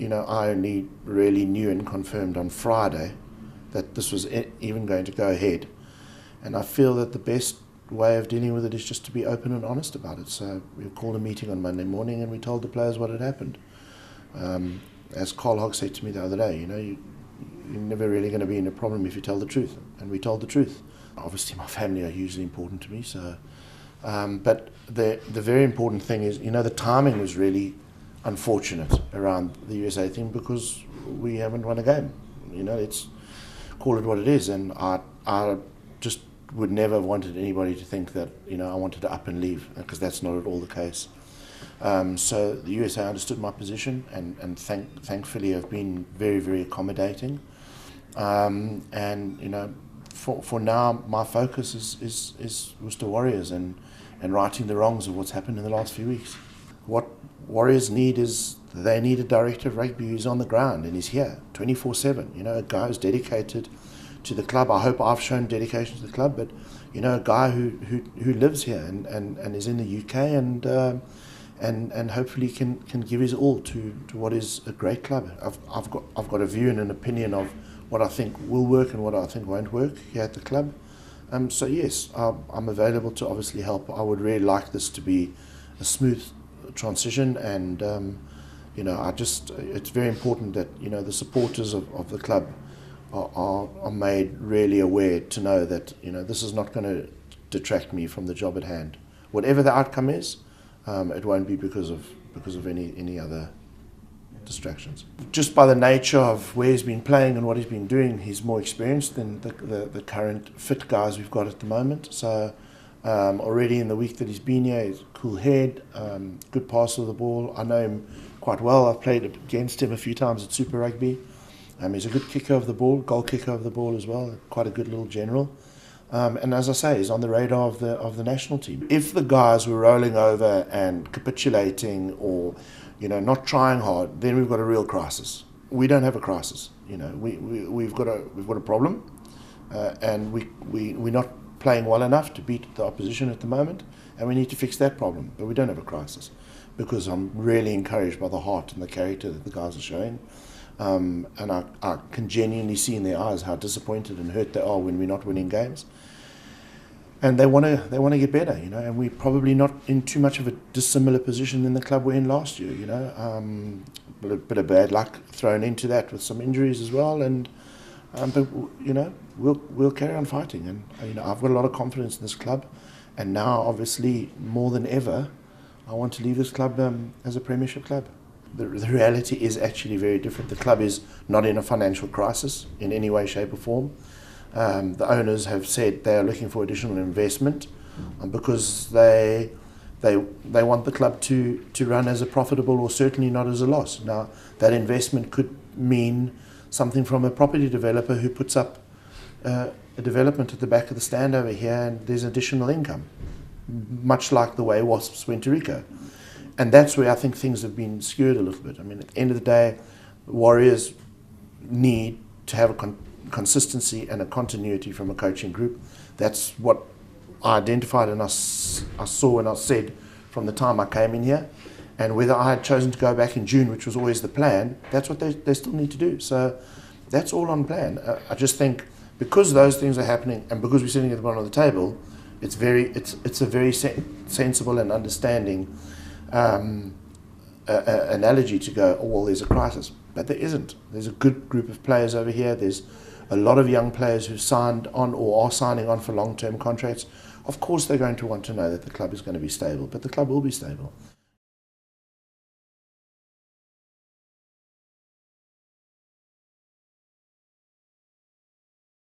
I only really knew and confirmed on Friday that this was even going to go ahead. And I feel that the best way of dealing with it is just to be open and honest about it. So we called a meeting on Monday morning and we told the players what had happened. As Carl Hogg said to me the other day, you're never really going to be in a problem if you tell the truth. And we told the truth. Obviously my family are hugely important to me. So, but the very important thing is, the timing was really unfortunate around the USA thing because we haven't won a game. Let's call it what it is. And I just would never have wanted anybody to think that I wanted to up and leave, because that's not at all the case. So the USA understood my position and thankfully have been very, very accommodating. And for now, my focus is Worcester Warriors and righting the wrongs of what's happened in the last few weeks. What Warriors need is they need a director of rugby who's on the ground and is here 24/7. A guy who's dedicated to the club. I hope I've shown dedication to the club, but a guy who lives here and is in the UK and hopefully can give his all to what is a great club. I've got a view and an opinion of what I think will work and what I think won't work here at the club. So yes, I'm available to obviously help. I would really like this to be a smooth transition, and it's very important that the supporters of the club are made really aware to know that this is not going to detract me from the job at hand. Whatever the outcome is, it won't be because of any other distractions. Just by the nature of where he's been playing and what he's been doing, he's more experienced than the current fit guys we've got at the moment. So already in the week that he's been here, he's a cool head, good passer of the ball. I know him quite well. I've played against him a few times at Super Rugby. He's a good kicker of the ball, goal kicker of the ball as well, quite a good little general. And as I say, he's on the radar of the national team. If the guys were rolling over and capitulating or not trying hard, then we've got a real crisis. We don't have a crisis. We've got a problem, and we're not playing well enough to beat the opposition at the moment, and we need to fix that problem. But we don't have a crisis, because I'm really encouraged by the heart and the character that the guys are showing. And I can genuinely see in their eyes how disappointed and hurt they are when we're not winning games. And they want to get better, and we're probably not in too much of a dissimilar position than the club we're in last year, But a bit of bad luck thrown into that with some injuries as well, but we'll carry on fighting, and I've got a lot of confidence in this club, and now obviously more than ever, I want to leave this club as a premiership club. The reality is actually very different. The club is not in a financial crisis in any way, shape or form. The owners have said they are looking for additional investment because they want the club to run as a profitable or certainly not as a loss. Now, that investment could mean something from a property developer who puts up a development at the back of the stand over here, and there's additional income, much like the way Wasps went to Rico. And that's where I think things have been skewed a little bit. I mean, at the end of the day, Warriors need to have a consistency and a continuity from a coaching group. That's what I identified and I saw and I said from the time I came in here. And whether I had chosen to go back in June, which was always the plan, that's what they still need to do. So that's all on plan. I just think because those things are happening and because we're sitting at the bottom of the table, it's a very sensible and understanding analogy to go, oh, well, there's a crisis. But there isn't. There's a good group of players over here. There's a lot of young players who signed on or are signing on for long-term contracts. Of course, they're going to want to know that the club is going to be stable, but the club will be stable.